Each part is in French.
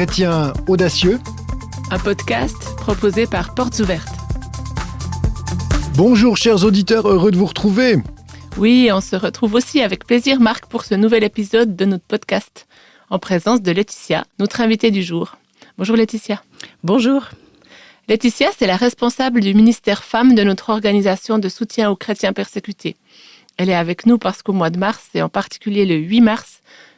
Chrétiens audacieux, un podcast proposé par Portes Ouvertes. Bonjour chers auditeurs, heureux de vous retrouver. Oui, on se retrouve aussi avec plaisir Marc pour ce nouvel épisode de notre podcast, en présence de Laetitia, notre invitée du jour. Bonjour Laetitia. Bonjour. Laetitia, c'est la responsable du ministère Femmes de notre organisation de soutien aux chrétiens persécutés. Elle est avec nous parce qu'au mois de mars, et en particulier le 8 mars,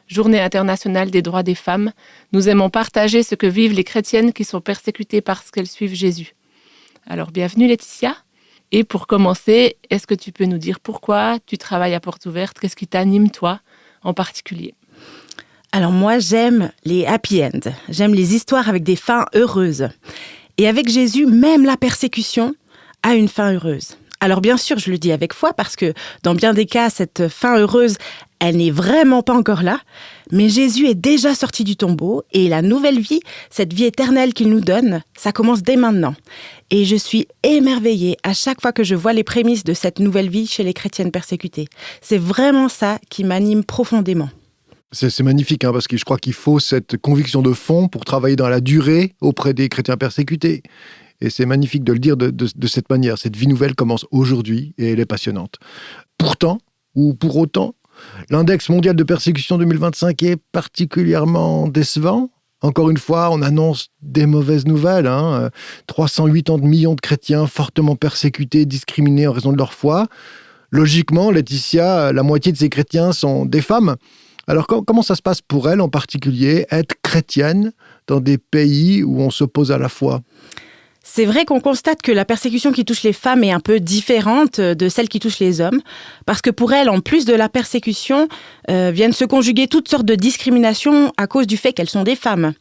Journée internationale des droits des femmes, nous aimons partager ce que vivent les chrétiennes qui sont persécutées parce qu'elles suivent Jésus. Alors bienvenue Laetitia. Et pour commencer, est-ce que tu peux nous dire pourquoi tu travailles à Portes Ouvertes? Qu'est-ce qui t'anime toi en particulier? Alors moi, j'aime les happy end. J'aime les histoires avec des fins heureuses. Et avec Jésus, même la persécution a une fin heureuse. Alors bien sûr, je le dis avec foi parce que dans bien des cas, cette fin heureuse, elle n'est vraiment pas encore là. Mais Jésus est déjà sorti du tombeau et la nouvelle vie, cette vie éternelle qu'il nous donne, ça commence dès maintenant. Et je suis émerveillée à chaque fois que je vois les prémices de cette nouvelle vie chez les chrétiennes persécutées. C'est vraiment ça qui m'anime profondément. C'est magnifique, parce que je crois qu'il faut cette conviction de fond pour travailler dans la durée auprès des chrétiens persécutés. Et c'est magnifique de le dire de cette manière. Cette vie nouvelle commence aujourd'hui et elle est passionnante. Pourtant, ou pour autant, l'index mondial de persécution 2025 est particulièrement décevant. Encore une fois, on annonce des mauvaises nouvelles. 380 millions de chrétiens fortement persécutés, discriminés en raison de leur foi. Logiquement, Laetitia, la moitié de ces chrétiens sont des femmes. Alors, comment ça se passe pour elles en particulier, être chrétienne dans des pays où on s'oppose à la foi ? C'est vrai qu'on constate que la persécution qui touche les femmes est un peu différente de celle qui touche les hommes, parce que pour elles, en plus de la persécution, viennent se conjuguer toutes sortes de discriminations à cause du fait qu'elles sont des femmes.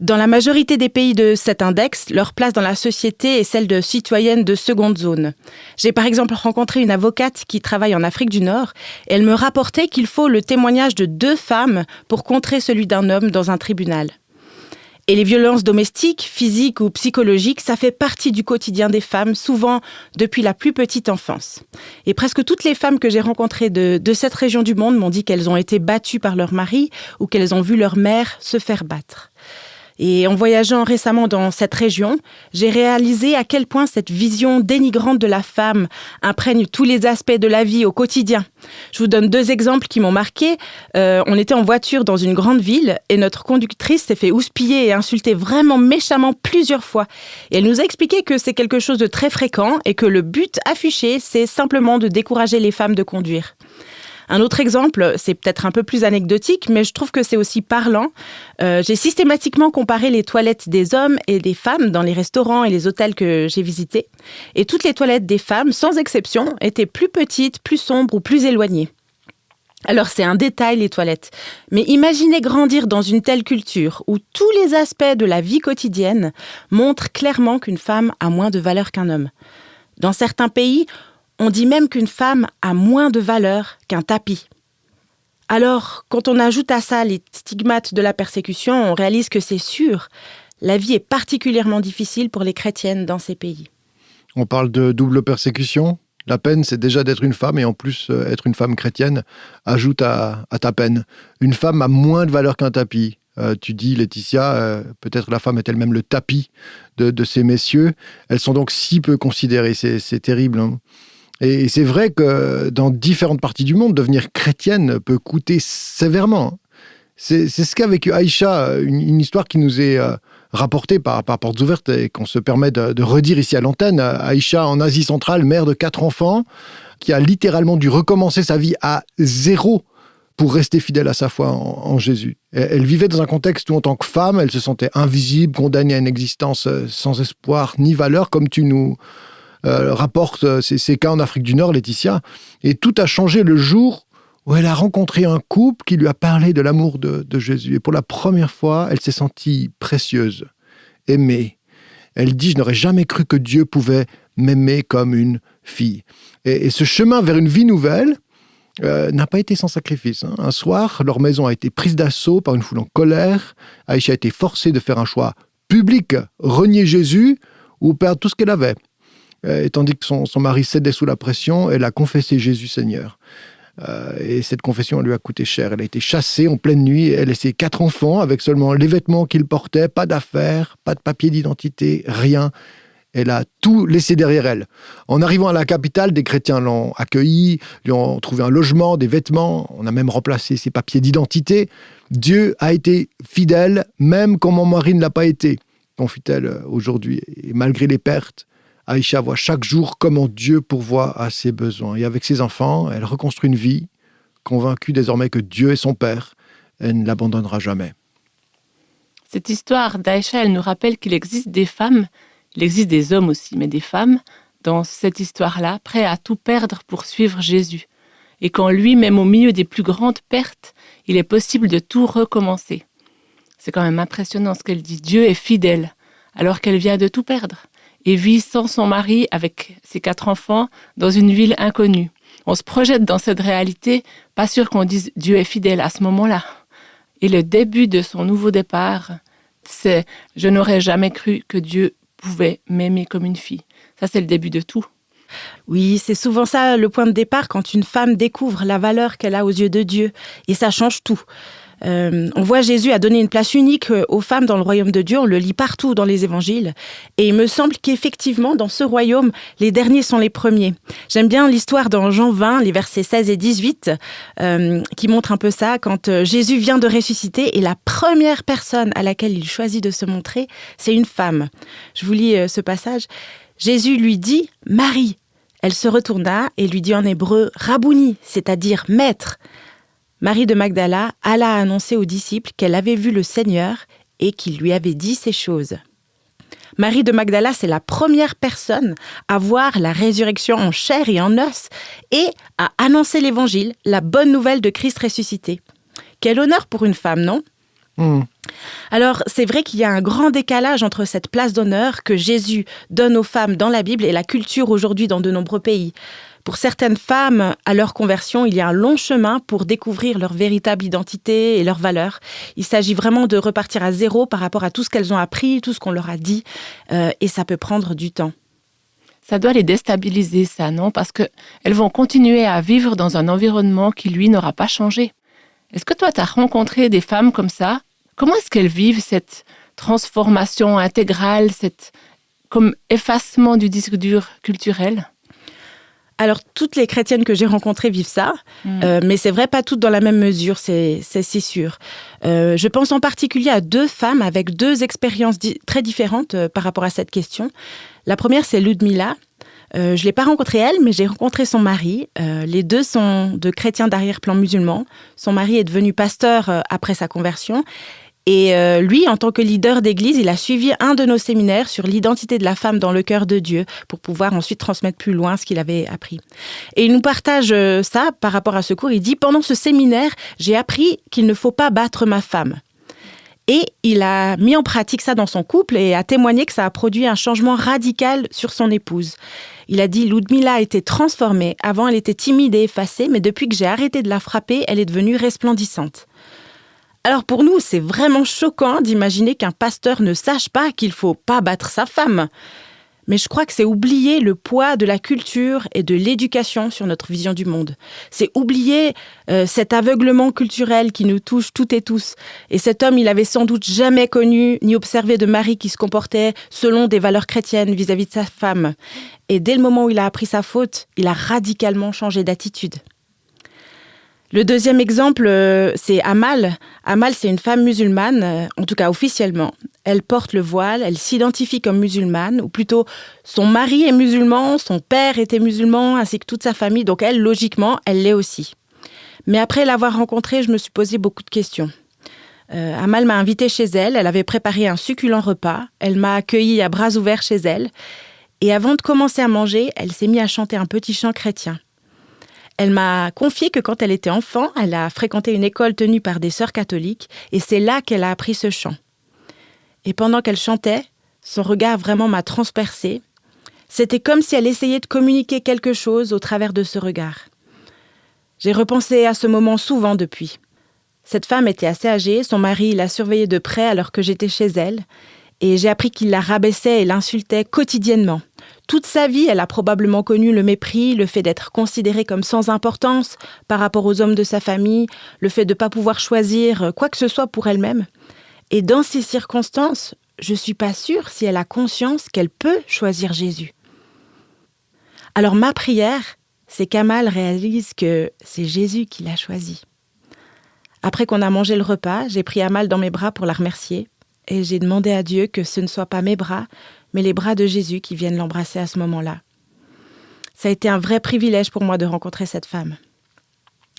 Dans la majorité des pays de cet index, leur place dans la société est celle de citoyennes de seconde zone. J'ai par exemple rencontré une avocate qui travaille en Afrique du Nord, et elle me rapportait qu'il faut le témoignage de 2 femmes pour contrer celui d'un homme dans un tribunal. Et les violences domestiques, physiques ou psychologiques, ça fait partie du quotidien des femmes, souvent depuis la plus petite enfance. Et presque toutes les femmes que j'ai rencontrées de cette région du monde m'ont dit qu'elles ont été battues par leur mari ou qu'elles ont vu leur mère se faire battre. Et en voyageant récemment dans cette région, j'ai réalisé à quel point cette vision dénigrante de la femme imprègne tous les aspects de la vie au quotidien. Je vous donne 2 exemples qui m'ont marqué. On était en voiture dans une grande ville et notre conductrice s'est fait houspiller et insulter vraiment méchamment plusieurs fois. Et elle nous a expliqué que c'est quelque chose de très fréquent et que le but affiché, c'est simplement de décourager les femmes de conduire. Un autre exemple, c'est peut-être un peu plus anecdotique, mais je trouve que c'est aussi parlant. J'ai systématiquement comparé les toilettes des hommes et des femmes dans les restaurants et les hôtels que j'ai visités. Et toutes les toilettes des femmes, sans exception, étaient plus petites, plus sombres ou plus éloignées. Alors c'est un détail, les toilettes. Mais imaginez grandir dans une telle culture où tous les aspects de la vie quotidienne montrent clairement qu'une femme a moins de valeur qu'un homme. Dans certains pays, on dit même qu'une femme a moins de valeur qu'un tapis. Alors, quand on ajoute à ça les stigmates de la persécution, on réalise que c'est sûr, la vie est particulièrement difficile pour les chrétiennes dans ces pays. On parle de double persécution. La peine, c'est déjà d'être une femme, et en plus, être une femme chrétienne ajoute à ta peine. Une femme a moins de valeur qu'un tapis. Tu dis, Laetitia, peut-être la femme est elle-même le tapis de ces messieurs. Elles sont donc si peu considérées, c'est terrible, Et c'est vrai que dans différentes parties du monde, devenir chrétienne peut coûter sévèrement. C'est ce qu'a vécu Aïcha, une histoire qui nous est rapportée par Portes Ouvertes et qu'on se permet de redire ici à l'antenne. Aïcha, en Asie centrale, mère de 4 enfants, qui a littéralement dû recommencer sa vie à 0 pour rester fidèle à sa foi en Jésus. Elle vivait dans un contexte où, en tant que femme, elle se sentait invisible, condamnée à une existence sans espoir ni valeur, comme tu nous rapporte ces cas en Afrique du Nord, Laetitia. Et tout a changé le jour où elle a rencontré un couple qui lui a parlé de l'amour de Jésus. Et pour la première fois, elle s'est sentie précieuse, aimée. Elle dit « Je n'aurais jamais cru que Dieu pouvait m'aimer comme une fille ». Et ce chemin vers une vie nouvelle n'a pas été sans sacrifice. Un soir, leur maison a été prise d'assaut par une foule en colère. Aïcha a été forcée de faire un choix public, renier Jésus ou perdre tout ce qu'elle avait. Et tandis que son mari cédait sous la pression, elle a confessé Jésus Seigneur. Et cette confession lui a coûté cher. Elle a été chassée en pleine nuit. Elle et ses 4 enfants, avec seulement les vêtements qu'ils portaient, pas d'affaires, pas de papier d'identité, rien. Elle a tout laissé derrière elle. En arrivant à la capitale, des chrétiens l'ont accueillie, lui ont trouvé un logement, des vêtements. On a même remplacé ses papiers d'identité. Dieu a été fidèle, même quand mon mari ne l'a pas été, confie-t-elle aujourd'hui. Et malgré les pertes, Aïcha voit chaque jour comment Dieu pourvoit à ses besoins. Et avec ses enfants, elle reconstruit une vie, convaincue désormais que Dieu est son Père. Elle ne l'abandonnera jamais. Cette histoire d'Aïcha, elle nous rappelle qu'il existe des femmes, il existe des hommes aussi, mais des femmes, dans cette histoire-là, prêts à tout perdre pour suivre Jésus. Et qu'en lui, même au milieu des plus grandes pertes, il est possible de tout recommencer. C'est quand même impressionnant ce qu'elle dit. Dieu est fidèle, alors qu'elle vient de tout perdre, et vit sans son mari, avec ses 4 enfants, dans une ville inconnue. On se projette dans cette réalité, pas sûr qu'on dise Dieu est fidèle à ce moment-là. Et le début de son nouveau départ, c'est « Je n'aurais jamais cru que Dieu pouvait m'aimer comme une fille ». Ça, c'est le début de tout. Oui, c'est souvent ça le point de départ quand une femme découvre la valeur qu'elle a aux yeux de Dieu. Et ça change tout. On voit Jésus a donné une place unique aux femmes dans le royaume de Dieu. On le lit partout dans les évangiles. Et il me semble qu'effectivement, dans ce royaume, les derniers sont les premiers. J'aime bien l'histoire dans Jean 20, les versets 16 et 18, qui montre un peu ça. Quand Jésus vient de ressusciter et la première personne à laquelle il choisit de se montrer, c'est une femme. Je vous lis ce passage. Jésus lui dit « Marie ». Elle se retourna et lui dit en hébreu « Rabouni », c'est-à-dire « maître ». Marie de Magdala alla annoncer aux disciples qu'elle avait vu le Seigneur et qu'il lui avait dit ces choses. Marie de Magdala, c'est la première personne à voir la résurrection en chair et en os et à annoncer l'évangile, la bonne nouvelle de Christ ressuscité. Quel honneur pour une femme, non ? Alors, c'est vrai qu'il y a un grand décalage entre cette place d'honneur que Jésus donne aux femmes dans la Bible et la culture aujourd'hui dans de nombreux pays. Pour certaines femmes, à leur conversion, il y a un long chemin pour découvrir leur véritable identité et leurs valeurs. Il s'agit vraiment de repartir à zéro par rapport à tout ce qu'elles ont appris, tout ce qu'on leur a dit, et ça peut prendre du temps. Ça doit les déstabiliser, ça, non ? Parce qu'elles vont continuer à vivre dans un environnement qui, lui, n'aura pas changé. Est-ce que toi, tu as rencontré des femmes comme ça ? Comment est-ce qu'elles vivent cette transformation intégrale, comme effacement du disque dur culturel ? Alors, toutes les chrétiennes que j'ai rencontrées vivent ça, mais c'est vrai, pas toutes dans la même mesure, c'est sûr. Je pense en particulier à 2 femmes avec 2 expériences très différentes par rapport à cette question. La première, c'est Ludmila. Je ne l'ai pas rencontrée elle, mais j'ai rencontré son mari. Les 2 sont de chrétiens d'arrière-plan musulman. Son mari est devenu pasteur après sa conversion. Et lui, en tant que leader d'église, il a suivi un de nos séminaires sur l'identité de la femme dans le cœur de Dieu pour pouvoir ensuite transmettre plus loin ce qu'il avait appris. Et il nous partage ça par rapport à ce cours. Il dit « Pendant ce séminaire, j'ai appris qu'il ne faut pas battre ma femme ». Et il a mis en pratique ça dans son couple et a témoigné que ça a produit un changement radical sur son épouse. Il a dit « Ludmila a été transformée. Avant, elle était timide et effacée, mais depuis que j'ai arrêté de la frapper, elle est devenue resplendissante. » Alors pour nous, c'est vraiment choquant d'imaginer qu'un pasteur ne sache pas qu'il ne faut pas battre sa femme. Mais je crois que c'est oublier le poids de la culture et de l'éducation sur notre vision du monde. C'est oublier cet aveuglement culturel qui nous touche toutes et tous. Et cet homme, il avait sans doute jamais connu ni observé de mari qui se comportait selon des valeurs chrétiennes vis-à-vis de sa femme. Et dès le moment où il a appris sa faute, il a radicalement changé d'attitude. Le deuxième exemple, c'est Amal. Amal, c'est une femme musulmane, en tout cas officiellement. Elle porte le voile, elle s'identifie comme musulmane, ou plutôt son mari est musulman, son père était musulman, ainsi que toute sa famille. Donc elle, logiquement, elle l'est aussi. Mais après l'avoir rencontrée, je me suis posé beaucoup de questions. Amal m'a invitée chez elle, elle avait préparé un succulent repas, elle m'a accueillie à bras ouverts chez elle. Et avant de commencer à manger, elle s'est mise à chanter un petit chant chrétien. Elle m'a confié que quand elle était enfant, elle a fréquenté une école tenue par des sœurs catholiques et c'est là qu'elle a appris ce chant. Et pendant qu'elle chantait, son regard vraiment m'a transpercée. C'était comme si elle essayait de communiquer quelque chose au travers de ce regard. J'ai repensé à ce moment souvent depuis. Cette femme était assez âgée, son mari l'a surveillée de près alors que j'étais chez elle Et j'ai appris qu'il la rabaissait et l'insultait quotidiennement. Toute sa vie, elle a probablement connu le mépris, le fait d'être considérée comme sans importance par rapport aux hommes de sa famille, le fait de ne pas pouvoir choisir quoi que ce soit pour elle-même. Et dans ces circonstances, je ne suis pas sûre si elle a conscience qu'elle peut choisir Jésus. Alors ma prière, c'est qu'Amal réalise que c'est Jésus qui l'a choisi. Après qu'on a mangé le repas, j'ai pris Amal dans mes bras pour la remercier et j'ai demandé à Dieu que ce ne soit pas mes bras, mais les bras de Jésus qui viennent l'embrasser à ce moment-là. Ça a été un vrai privilège pour moi de rencontrer cette femme.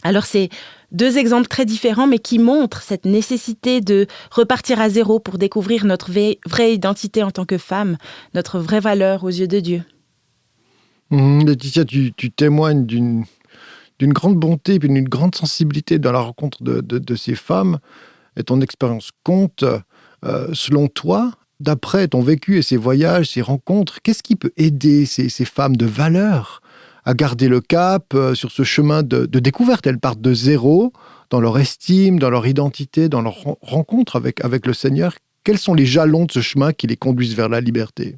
Alors c'est 2 exemples très différents, mais qui montrent cette nécessité de repartir à zéro pour découvrir notre vraie identité en tant que femme, notre vraie valeur aux yeux de Dieu. Laetitia, tu témoignes d'une grande bonté et d'une grande sensibilité dans la rencontre de ces femmes, et ton expérience compte. Selon toi, d'après ton vécu et ces voyages, ces rencontres, qu'est-ce qui peut aider ces femmes de valeur à garder le cap sur ce chemin de découverte? Elles partent de zéro dans leur estime, dans leur identité, dans leur rencontre avec le Seigneur. Quels sont les jalons de ce chemin qui les conduisent vers la liberté?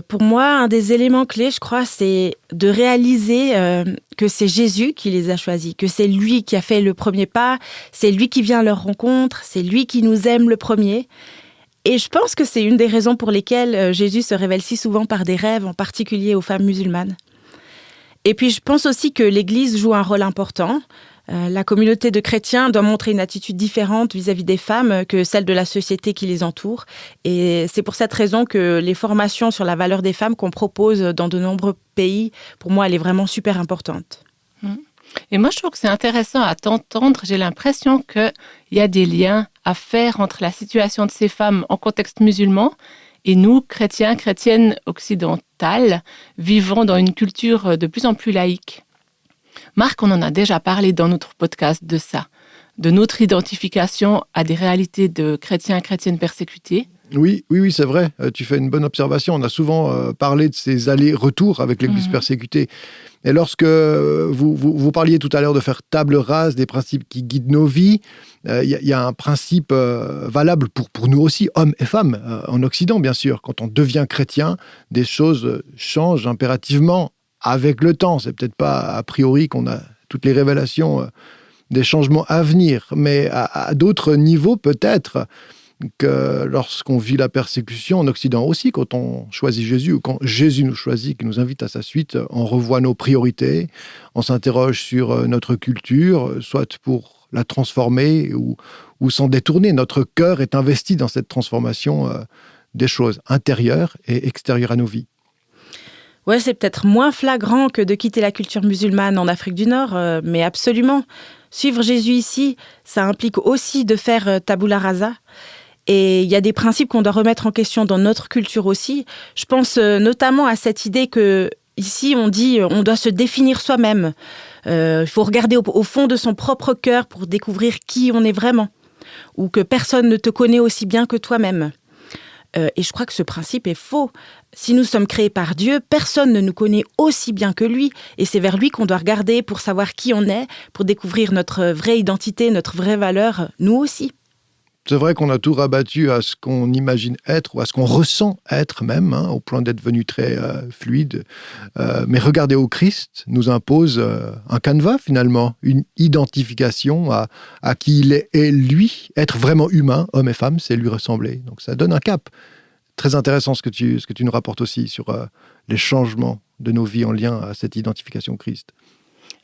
Pour moi, un des éléments clés, je crois, c'est de réaliser que c'est Jésus qui les a choisis, que c'est lui qui a fait le premier pas, c'est lui qui vient à leur rencontre, c'est lui qui nous aime le premier. Et je pense que c'est une des raisons pour lesquelles Jésus se révèle si souvent par des rêves, en particulier aux femmes musulmanes. Et puis je pense aussi que l'Église joue un rôle important. La communauté de chrétiens doit montrer une attitude différente vis-à-vis des femmes que celle de la société qui les entoure. Et c'est pour cette raison que les formations sur la valeur des femmes qu'on propose dans de nombreux pays, pour moi, elle est vraiment super importante. Et moi, je trouve que c'est intéressant à t'entendre. J'ai l'impression qu'il y a des liens à faire entre la situation de ces femmes en contexte musulman et nous, chrétiens, chrétiennes occidentales, vivant dans une culture de plus en plus laïque. Marc, on en a déjà parlé dans notre podcast de ça, de notre identification à des réalités de chrétiens et chrétiennes persécutés. Oui, c'est vrai. Tu fais une bonne observation. On a souvent parlé de ces allers-retours avec l'Église persécutée. Et lorsque vous parliez tout à l'heure de faire table rase des principes qui guident nos vies, il y a un principe valable pour nous aussi, hommes et femmes, en Occident, bien sûr. Quand on devient chrétien, des choses changent impérativement avec le temps. C'est peut-être pas a priori qu'on a toutes les révélations des changements à venir, mais à d'autres niveaux peut-être que lorsqu'on vit la persécution en Occident aussi, quand on choisit Jésus ou quand Jésus nous choisit, qui nous invite à sa suite, on revoit nos priorités, on s'interroge sur notre culture, soit pour la transformer ou s'en détourner. Notre cœur est investi dans cette transformation des choses intérieures et extérieures à nos vies. Ouais, c'est peut-être moins flagrant que de quitter la culture musulmane en Afrique du Nord, mais absolument. Suivre Jésus ici, ça implique aussi de faire tabula rasa. Et il y a des principes qu'on doit remettre en question dans notre culture aussi. Je pense notamment à cette idée que ici on dit on doit se définir soi-même. Il faut regarder au fond de son propre cœur pour découvrir qui on est vraiment. Ou que personne ne te connaît aussi bien que toi-même. Et je crois que ce principe est faux. Si nous sommes créés par Dieu, personne ne nous connaît aussi bien que lui. Et c'est vers lui qu'on doit regarder pour savoir qui on est, pour découvrir notre vraie identité, notre vraie valeur, nous aussi. C'est vrai qu'on a tout rabattu à ce qu'on imagine être ou à ce qu'on ressent être même, au point d'être devenu très fluide. Mais regarder au Christ nous impose un canevas finalement, une identification à qui il est et lui. Être vraiment humain, homme et femme, c'est lui ressembler. Donc ça donne un cap. Très intéressant ce que tu nous rapportes aussi sur les changements de nos vies en lien à cette identification au Christ.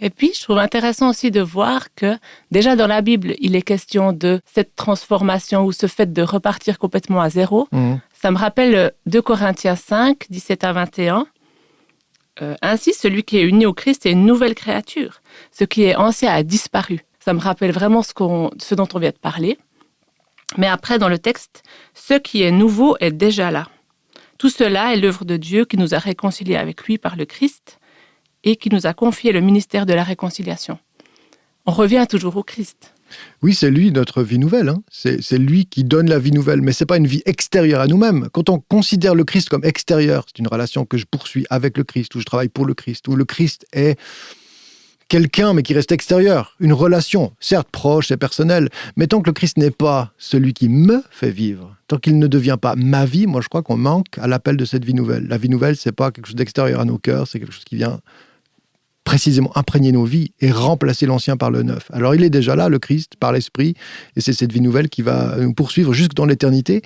Et puis, je trouve intéressant aussi de voir que déjà dans la Bible, il est question de cette transformation ou ce fait de repartir complètement à zéro. Ça me rappelle 2 Corinthiens 5, 17 à 21. Ainsi, celui qui est uni au Christ est une nouvelle créature. Ce qui est ancien a disparu. Ça me rappelle vraiment ce dont on vient de parler. Mais après, dans le texte, ce qui est nouveau est déjà là. Tout cela est l'œuvre de Dieu qui nous a réconciliés avec lui par le Christ et qui nous a confié le ministère de la réconciliation. On revient toujours au Christ. Oui, c'est lui notre vie nouvelle. C'est lui qui donne la vie nouvelle, mais ce n'est pas une vie extérieure à nous-mêmes. Quand on considère le Christ comme extérieur, c'est une relation que je poursuis avec le Christ, où je travaille pour le Christ, où le Christ est quelqu'un, mais qui reste extérieur, une relation, certes proche et personnelle, mais tant que le Christ n'est pas celui qui me fait vivre, tant qu'il ne devient pas ma vie, moi je crois qu'on manque à l'appel de cette vie nouvelle. La vie nouvelle, c'est pas quelque chose d'extérieur à nos cœurs, c'est quelque chose qui vient précisément imprégner nos vies et remplacer l'ancien par le neuf. Alors il est déjà là, le Christ, par l'Esprit, et c'est cette vie nouvelle qui va nous poursuivre jusque dans l'éternité.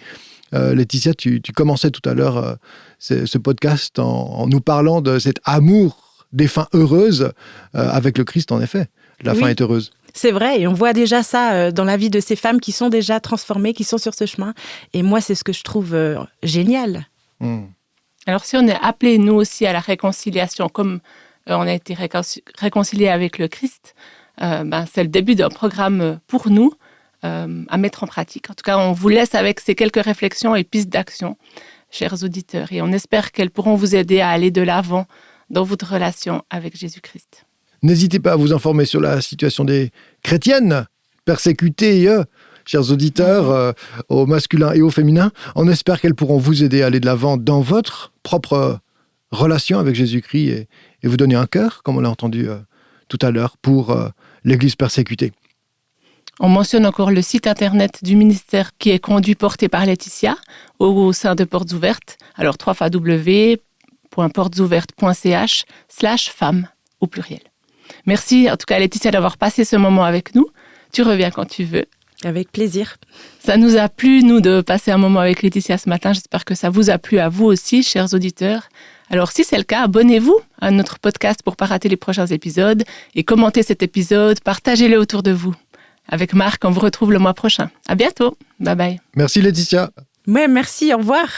Laetitia, tu commençais tout à l'heure ce podcast en nous parlant de cet amour des fins heureuses avec le Christ, en effet. La fin est heureuse. C'est vrai, et on voit déjà ça dans la vie de ces femmes qui sont déjà transformées, qui sont sur ce chemin. Et moi, c'est ce que je trouve génial. Alors si on est appelés, nous aussi, à la réconciliation, comme on a été réconciliés avec le Christ, c'est le début d'un programme pour nous à mettre en pratique. En tout cas, on vous laisse avec ces quelques réflexions et pistes d'action, chers auditeurs, et on espère qu'elles pourront vous aider à aller de l'avant dans votre relation avec Jésus-Christ. N'hésitez pas à vous informer sur la situation des chrétiennes persécutées, chers auditeurs, au masculin et au féminin. On espère qu'elles pourront vous aider à aller de l'avant dans votre propre relation avec Jésus-Christ et vous donner un cœur, comme on l'a entendu tout à l'heure, pour l'Église persécutée. On mentionne encore le site internet du ministère qui est conduit, porté par Laetitia, au sein de Portes Ouvertes. Alors, www.portesouvertes.ch/femmes au pluriel. Merci en tout cas Laetitia d'avoir passé ce moment avec nous. Tu reviens quand tu veux. Avec plaisir. Ça nous a plu, nous, de passer un moment avec Laetitia ce matin. J'espère que ça vous a plu à vous aussi, chers auditeurs. Alors, si c'est le cas, abonnez-vous à notre podcast pour ne pas rater les prochains épisodes et commentez cet épisode, partagez-le autour de vous. Avec Marc, on vous retrouve le mois prochain. À bientôt. Bye bye. Merci Laetitia. Ouais, merci, au revoir.